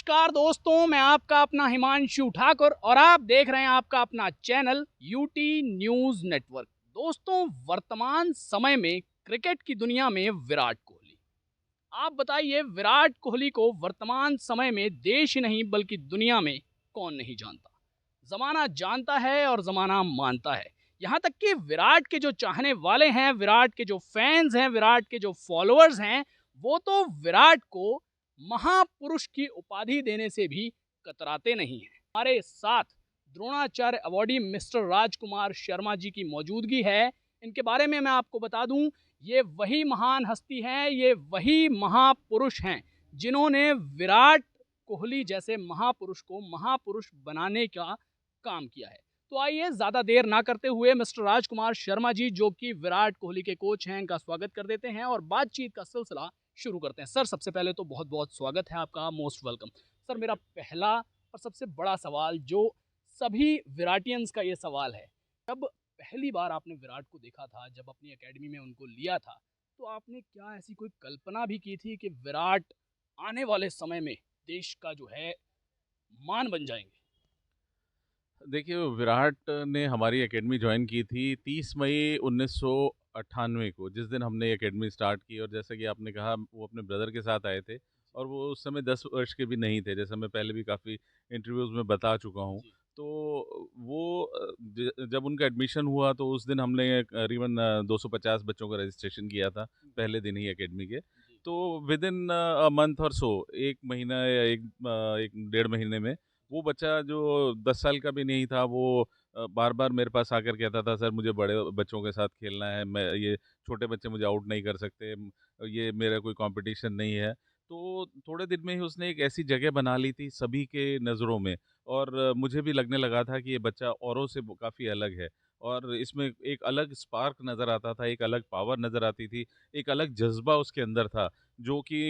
नमस्कार दोस्तों, मैं आपका अपना हिमांशु ठाकुर और आप देख रहे हैं आपका अपना चैनल यूटी न्यूज़ नेटवर्क। दोस्तों, वर्तमान समय में क्रिकेट की दुनिया में विराट कोहली। आप बताइए, विराट कोहली को वर्तमान समय में देश ही नहीं बल्कि दुनिया में कौन नहीं जानता। ज़माना जानता है और ज़माना मानता है। यहाँ तक कि विराट के जो चाहने वाले हैं, विराट के जो फैंस हैं, विराट के जो फॉलोअर्स हैं, वो तो विराट को महापुरुष की उपाधि देने से भी कतराते नहीं हैं। हमारे साथ द्रोणाचार्य अवॉर्डी मिस्टर राजकुमार शर्मा जी की मौजूदगी है। इनके बारे में मैं आपको बता दूं, ये वही महान हस्ती हैं, ये वही महापुरुष हैं जिन्होंने विराट कोहली जैसे महापुरुष को महापुरुष बनाने का काम किया है। तो आइए ज़्यादा देर ना करते हुए मिस्टर राजकुमार शर्मा जी, जो कि विराट कोहली के कोच हैं, इनका स्वागत कर देते हैं और बातचीत का सिलसिला शुरू करते हैं। सर, सबसे पहले तो बहुत बहुत स्वागत है आपका, मोस्ट वेलकम। सर, मेरा पहला और सबसे बड़ा सवाल, जो सभी विराटियंस का ये सवाल है, जब पहली बार आपने विराट को देखा था, जब अपनी एकेडमी में उनको लिया था, तो आपने क्या ऐसी कोई कल्पना भी की थी कि विराट आने वाले समय में देश का जो है मान बन जाएंगे? देखिए, विराट ने हमारी एकेडमी ज्वाइन की थी 30 मई 1998 को, जिस दिन हमने एकेडमी स्टार्ट की। और जैसा कि आपने कहा, वो अपने ब्रदर के साथ आए थे और वो उस समय 10 वर्ष के भी नहीं थे, जैसा मैं पहले भी काफ़ी इंटरव्यूज़ में बता चुका हूँ। जी। तो वो जब उनका एडमिशन हुआ तो उस दिन हमने करीबन 250 बच्चों का रजिस्ट्रेशन किया था, पहले दिन ही एकेडमी के। जी। तो विद इन अ मंथ और सो, 1 महीना या एक डेढ़ महीने में वो बच्चा जो 10 साल का भी नहीं था, वो बार-बार मेरे पास आकर कहता था, सर मुझे बड़े बच्चों के साथ खेलना है, मैं ये छोटे बच्चे मुझे आउट नहीं कर सकते, ये मेरा कोई कॉम्पिटिशन नहीं है। तो थोड़े दिन में ही उसने एक ऐसी जगह बना ली थी सभी के नज़रों में, और मुझे भी लगने लगा था कि ये बच्चा औरों से काफ़ी अलग है और इसमें एक अलग स्पार्क नज़र आता था, एक अलग पावर नज़र आती थी, एक अलग जज़्बा उसके अंदर था, जो कि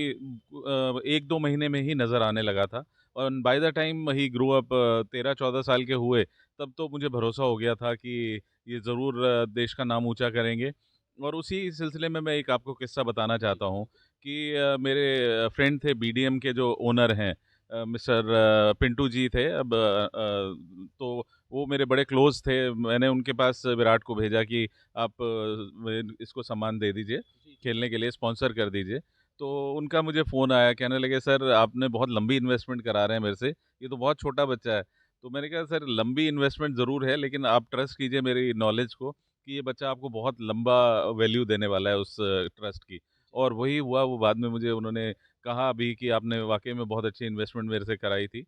1-2 महीने में ही नज़र आने लगा था। और by the time he grow up, 13-14 साल के हुए, तब तो मुझे भरोसा हो गया था कि ये ज़रूर देश का नाम ऊँचा करेंगे। और उसी सिलसिले में मैं एक आपको किस्सा बताना जी। चाहता हूँ कि मेरे फ्रेंड थे, बीडीएम के जो ओनर हैं, मिस्टर पिंटू जी थे। अब तो वो मेरे बड़े क्लोज़ थे। मैंने उनके पास विराट को भेजा कि आप इसको सम्मान दे दीजिए, जी। जी। खेलने के लिए स्पॉन्सर कर दीजिए। तो उनका मुझे फ़ोन आया, कहने लगे, सर आपने बहुत लंबी इन्वेस्टमेंट करा रहे हैं मेरे से, ये तो बहुत छोटा बच्चा है। तो मैंने कहा, सर लंबी इन्वेस्टमेंट ज़रूर है, लेकिन आप ट्रस्ट कीजिए मेरी नॉलेज को कि ये बच्चा आपको बहुत लंबा वैल्यू देने वाला है उस ट्रस्ट की। जी। और वही हुआ। वो बाद में मुझे उन्होंने कहा भी कि आपने वाक़ई में बहुत अच्छी इन्वेस्टमेंट मेरे से कराई थी।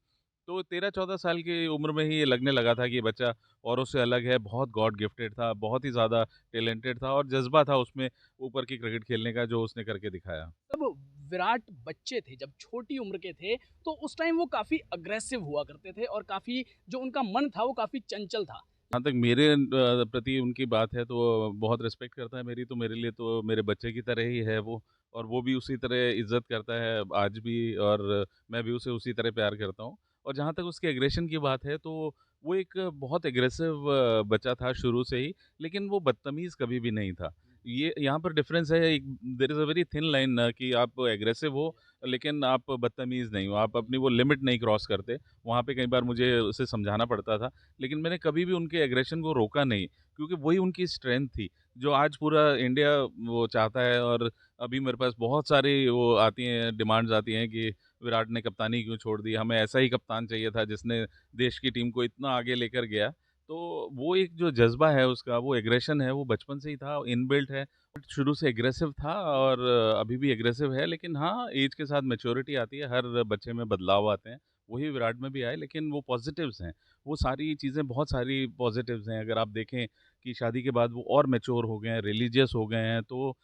तो 13-14 साल की उम्र में ही ये लगने लगा था कि ये बच्चा औरों से अलग है, बहुत गॉड गिफ्टेड था, बहुत ही ज़्यादा टैलेंटेड था और जज़्बा था उसमें ऊपर की क्रिकेट खेलने का, जो उसने करके दिखाया। जब विराट बच्चे थे, जब छोटी उम्र के थे, तो उस टाइम वो काफ़ी अग्रेसिव हुआ करते थे और काफ़ी जो उनका मन था वो काफ़ी चंचल था। जहाँ तक मेरे प्रति उनकी बात है, तो बहुत रिस्पेक्ट करता है मेरी, तो मेरे लिए तो मेरे बच्चे की तरह ही है वो। और वो भी उसी तरह इज़्ज़त करता है आज भी, और मैं भी उसे उसी तरह प्यार करता हूँ। और जहाँ तक उसके एग्रेशन की बात है, तो वो एक बहुत एग्रेसिव बच्चा था शुरू से ही, लेकिन वो बदतमीज़ कभी भी नहीं था। ये यहाँ पर डिफ़रेंस है, एक there is a very thin line, कि आप एग्रेसिव हो लेकिन आप बदतमीज़ नहीं हो, आप अपनी वो लिमिट नहीं क्रॉस करते। वहाँ पे कई बार मुझे उसे समझाना पड़ता था, लेकिन मैंने कभी भी उनके एग्रेशन को रोका नहीं, क्योंकि वही उनकी स्ट्रेंथ थी, जो आज पूरा इंडिया वो चाहता है। और अभी मेरे पास बहुत सारी वो आती हैं, डिमांड्स आती हैं कि विराट ने कप्तानी क्यों छोड़ दी? हमें ऐसा ही कप्तान चाहिए था जिसने देश की टीम को इतना आगे लेकर गया। तो वो एक जो जज़्बा है उसका, वो एग्रेशन है, वो बचपन से ही था, इनबिल्ट है। शुरू से एग्रेसिव था और अभी भी एग्रेसिव है, लेकिन हाँ, ऐज के साथ मैच्योरिटी आती है, हर बच्चे में बदलाव आते हैं। वही विराट में भी आए, लेकिन वो पॉज़िटिव्स हैं। वो सारी चीज़ें, बहुत सारी पॉज़िटिव्स हैं। अगर आप देखें कि शादी के बाद वो और मैच्योर हो गए हैं, रिलीजियस हो गए हैं, तो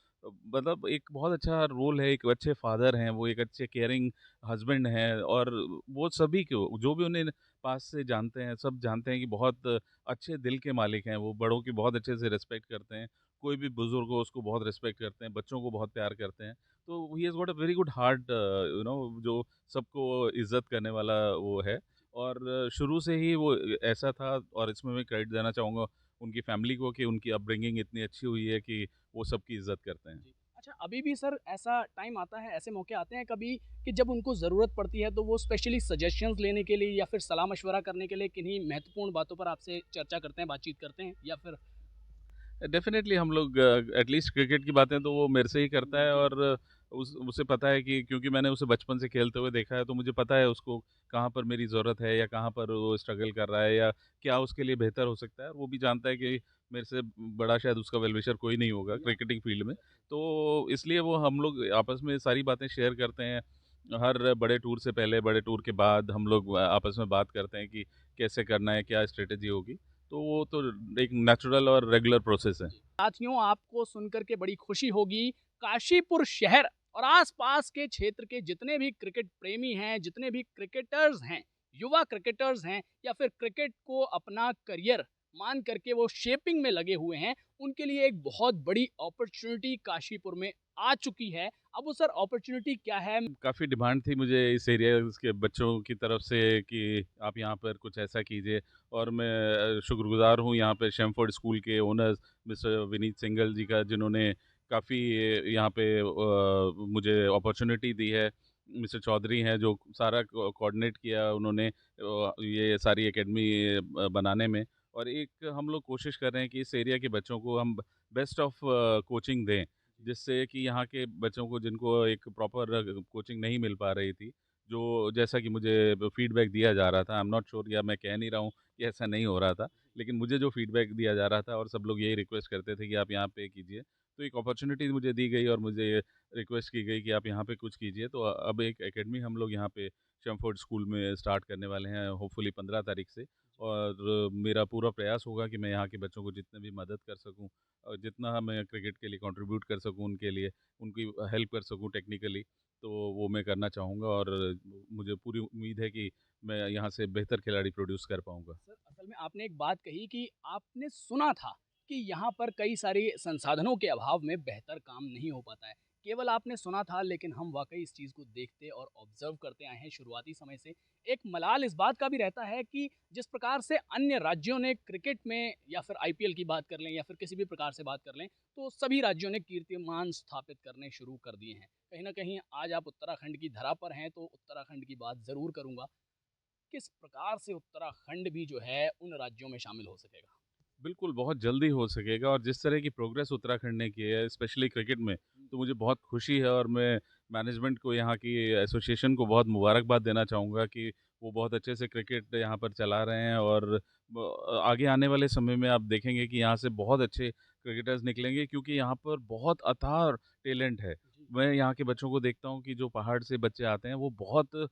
मतलब एक बहुत अच्छा रोल है, एक अच्छे फ़ादर हैं, वो एक अच्छे केयरिंग हस्बैंड हैं। और वो सभी को, जो भी उन्हें पास से जानते हैं, सब जानते हैं कि बहुत अच्छे दिल के मालिक हैं वो, बड़ों की बहुत अच्छे से रिस्पेक्ट करते हैं। कोई भी बुज़ुर्ग हो उसको बहुत रिस्पेक्ट करते हैं, बच्चों को बहुत प्यार करते हैं। तो he has got a very good heart, जो सबको इज़्ज़त करने वाला वो है। और शुरू से ही वो ऐसा था। और इसमें मैं क्रेडिट देना चाहूँगा उनकी फैमिली को कि उनकी अपब्रिंगिंग इतनी अच्छी हुई है कि वो सबकी इज़्ज़त करते हैं। जी। अच्छा, अभी भी सर ऐसा टाइम आता है, ऐसे मौके आते हैं कभी कि जब उनको ज़रूरत पड़ती है तो वो स्पेशली सजेशंस लेने के लिए या फिर सलाह-मशवरा करने के लिए किन्हीं महत्वपूर्ण बातों पर आपसे चर्चा करते हैं, बातचीत करते हैं या फिर डेफ़िनेटली हम लोग एटलीस्ट क्रिकेट की बातें तो वो मेरे से ही करता है, जी, और उस उसे पता है कि क्योंकि मैंने उसे बचपन से खेलते हुए देखा है, तो मुझे पता है उसको कहाँ पर मेरी ज़रूरत है या कहाँ पर वो स्ट्रगल कर रहा है या क्या उसके लिए बेहतर हो सकता है। और वो भी जानता है कि मेरे से बड़ा शायद उसका वेल विशर कोई नहीं होगा या क्रिकेटिंग फ़ील्ड में। तो इसलिए वो हम लोग आपस में सारी बातें शेयर करते हैं। हर बड़े टूर से पहले, बड़े टूर के बाद हम लोग आपस में बात करते हैं कि कैसे करना है, क्या स्ट्रैटेजी होगी। तो वो तो एक नेचुरल और रेगुलर प्रोसेस है। जी। साथियों, आपको सुनकर के बड़ी खुशी होगी, काशीपुर शहर और आस-पास के क्षेत्र के जितने भी क्रिकेट प्रेमी हैं, जितने भी क्रिकेटर्स हैं, युवा क्रिकेटर्स हैं या फिर क्रिकेट को अपना करियर मान करके वो शेपिंग में लगे हुए हैं, उनके लिए एक बहुत बड़ी अपॉर्च्युनिटी काशीपुर में आ चुकी है। अब वो सर अपॉर्च्युनिटी क्या है? काफ़ी डिमांड थी मुझे इस एरियाज़ के बच्चों की तरफ से कि आप यहाँ पर कुछ ऐसा कीजिए, और मैं शुक्रगुज़ार हूँ यहाँ पे शेमफोर्ड स्कूल के ओनर्स मिस्टर विनीत सिंघल जी का, जिन्होंने काफ़ी यहाँ पे मुझे अपॉर्च्युनिटी दी है। मिस्टर चौधरी हैं जो सारा कोऑर्डिनेट किया उन्होंने ये सारी एकेडमी बनाने में। और एक हम लोग कोशिश कर रहे हैं कि इस एरिया के बच्चों को हम बेस्ट ऑफ कोचिंग दें, जिससे कि यहाँ के बच्चों को जिनको एक प्रॉपर कोचिंग नहीं मिल पा रही थी, जो जैसा कि मुझे फीडबैक दिया जा रहा था, आई एम नॉट श्योर, या मैं कह नहीं रहा हूँ कि ऐसा नहीं हो रहा था, लेकिन मुझे जो फीडबैक दिया जा रहा था और सब लोग यही रिक्वेस्ट करते थे कि आप यहाँ पे कीजिए, तो एक अपॉर्चुनिटी मुझे दी गई और मुझे रिक्वेस्ट की गई कि आप यहाँ पे कुछ कीजिए। तो अब एक एकेडमी हम लोग यहाँ पे शेमफोर्ड स्कूल में स्टार्ट करने वाले हैं, होपफुली 15 तारीख से। और मेरा पूरा प्रयास होगा कि मैं यहाँ के बच्चों को जितने भी मदद कर सकूँ और जितना मैं क्रिकेट के लिए कंट्रीब्यूट कर सकूँ उनके लिए, उनकी हेल्प कर सकूँ टेक्निकली, तो वो मैं करना चाहूँगा। और मुझे पूरी उम्मीद है कि मैं यहाँ से बेहतर खिलाड़ी प्रोड्यूस कर पाऊँगा। सर, असल में आपने एक बात कही कि आपने सुना था कि यहाँ पर कई सारे संसाधनों के अभाव में बेहतर काम नहीं हो पाता है। केवल आपने सुना था, लेकिन हम वाक़ई इस चीज़ को देखते और ऑब्ज़र्व करते आए हैं शुरुआती समय से। एक मलाल इस बात का भी रहता है कि जिस प्रकार से अन्य राज्यों ने क्रिकेट में या फिर आईपीएल की बात कर लें या फिर किसी भी प्रकार से बात कर लें, तो सभी राज्यों ने कीर्तिमान स्थापित करने शुरू कर दिए हैं। कहीं न कहीं आज आप उत्तराखंड की धरा पर हैं, तो उत्तराखंड की बात ज़रूर करूँगा। किस प्रकार से उत्तराखंड भी जो है उन राज्यों में शामिल हो सकेगा? बिल्कुल, बहुत जल्दी हो सकेगा, और जिस तरह की प्रोग्रेस उत्तराखंड ने की है, स्पेशली क्रिकेट में, तो मुझे बहुत खुशी है। और मैं मैनेजमेंट को, यहाँ की एसोसिएशन को बहुत मुबारकबाद देना चाहूँगा कि वो बहुत अच्छे से क्रिकेट यहाँ पर चला रहे हैं। और आगे आने वाले समय में आप देखेंगे कि यहाँ से बहुत अच्छे क्रिकेटर्स निकलेंगे, क्योंकि यहाँ पर बहुत अथाह टैलेंट है। जी, मैं यहाँ के बच्चों को देखता हूँ कि जो पहाड़ से बच्चे आते हैं, वो बहुत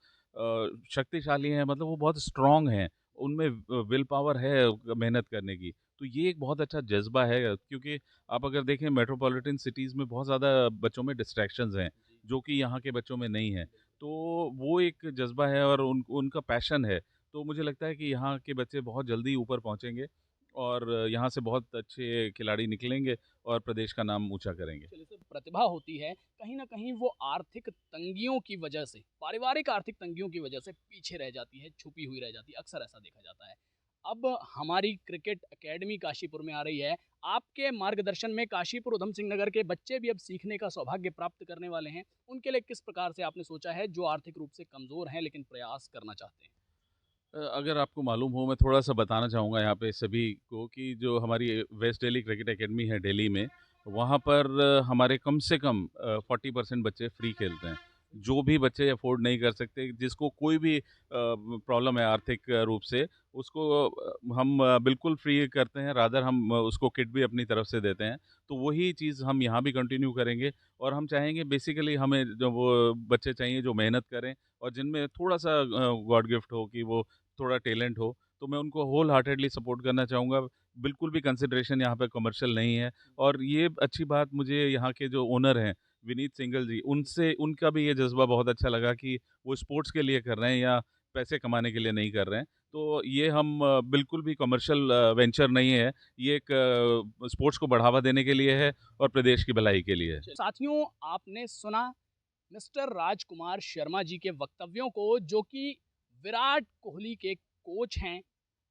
शक्तिशाली हैं, मतलब वो बहुत स्ट्रॉन्ग हैं। उनमें विल पावर है मेहनत करने की। तो ये एक बहुत अच्छा जज़्बा है, क्योंकि आप अगर देखें मेट्रोपॉलिटन सिटीज़ में बहुत ज़्यादा बच्चों में डिस्ट्रैक्शंस हैं, जी, जो कि यहाँ के बच्चों में नहीं है। बिल्कुल। तो वो एक जज़्बा है और उनका पैशन है। तो मुझे लगता है कि यहाँ के बच्चे बहुत जल्दी ऊपर पहुँचेंगे और यहाँ से बहुत अच्छे खिलाड़ी निकलेंगे और प्रदेश का नाम ऊँचा करेंगे। चलिए सर, प्रतिभा होती है, कहीं न कहीं वो आर्थिक तंगियों की वजह से, पारिवारिक आर्थिक तंगियों की वजह से पीछे रह जाती है, छुपी हुई रह जाती है, अक्सर ऐसा देखा जाता है। अब हमारी क्रिकेट अकेडमी काशीपुर में आ रही है। आपके मार्गदर्शन में काशीपुर उधम सिंह नगर के बच्चे भी अब सीखने का सौभाग्य प्राप्त करने वाले हैं। उनके लिए किस प्रकार से आपने सोचा है, जो आर्थिक रूप से कमज़ोर हैं लेकिन प्रयास करना चाहते हैं? अगर आपको मालूम हो, मैं थोड़ा-सा बताना चाहूँगा यहाँ पे सभी को कि जो हमारी वेस्ट दिल्ली क्रिकेट अकेडमी है दिल्ली में, वहाँ पर हमारे कम से कम 40% बच्चे फ्री खेलते हैं। जो भी बच्चे अफ़ोर्ड नहीं कर सकते, जिसको कोई भी प्रॉब्लम है आर्थिक रूप से, उसको हम बिल्कुल फ्री करते हैं, रादर हम उसको किट भी अपनी तरफ से देते हैं। तो वही चीज़ हम यहाँ भी कंटिन्यू करेंगे, और हम चाहेंगे बेसिकली हमें जो वो बच्चे चाहिए जो मेहनत करें और जिनमें थोड़ा-सा गॉड गिफ्ट हो कि वो थोड़ा टैलेंट हो, तो मैं उनको होल हार्टेडली सपोर्ट करना चाहूँगा। बिल्कुल भी कंसिडरेशन यहाँ पे कमर्शियल नहीं है। और ये अच्छी बात मुझे यहाँ के जो ओनर हैं, विनीत सिंघल जी, उनसे उनका भी ये जज़्बा बहुत अच्छा लगा कि वो स्पोर्ट्स के लिए कर रहे हैं या पैसे कमाने के लिए नहीं कर रहे हैं। तो ये हम बिल्कुल भी कमर्शियल वेंचर नहीं है। ये एक स्पोर्ट्स को बढ़ावा देने के लिए है और प्रदेश की भलाई के लिए है। साथियों, आपने सुना मिस्टर राजकुमार शर्मा जी के वक्तव्यों को, जो कि विराट कोहली के कोच हैं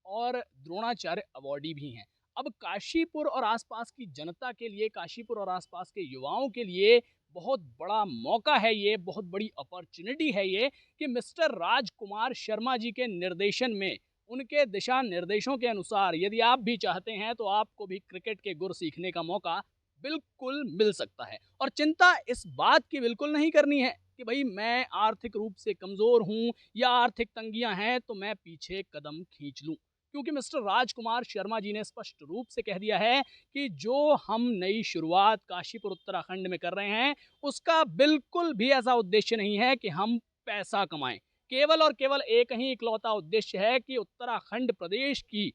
और द्रोणाचार्य अवॉर्डी भी हैं। अब काशीपुर और आसपास की जनता के लिए, काशीपुर और आसपास के युवाओं के लिए बहुत बड़ा मौका है ये, बहुत बड़ी अपॉर्चुनिटी है ये कि मिस्टर राजकुमार शर्मा जी के निर्देशन में, उनके दिशा निर्देशों के अनुसार यदि आप भी चाहते हैं तो आपको भी क्रिकेट के गुर सीखने का मौका बिल्कुल मिल सकता है। और चिंता इस बात की बिल्कुल नहीं करनी है कि भाई मैं आर्थिक रूप से कमज़ोर हूँ या आर्थिक तंगियाँ हैं तो मैं पीछे कदम खींच लूँ। क्योंकि मिस्टर राजकुमार शर्मा जी ने स्पष्ट रूप से कह दिया है कि जो हम नई शुरुआत काशीपुर उत्तराखंड में कर रहे हैं, उसका बिल्कुल भी ऐसा उद्देश्य नहीं है कि हम पैसा कमाएं। केवल और केवल एक ही इकलौता उद्देश्य है कि उत्तराखंड प्रदेश की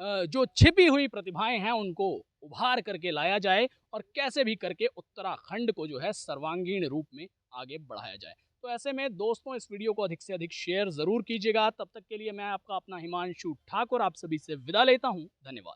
जो छिपी हुई प्रतिभाएं हैं उनको उभार करके लाया जाए और कैसे भी करके उत्तराखंड को जो है सर्वांगीण रूप में आगे बढ़ाया जाए। तो ऐसे में दोस्तों इस वीडियो को अधिक से अधिक शेयर ज़रूर कीजिएगा। तब तक के लिए मैं आपका अपना हिमांशु ठाकुर आप सभी से विदा लेता हूँ। धन्यवाद।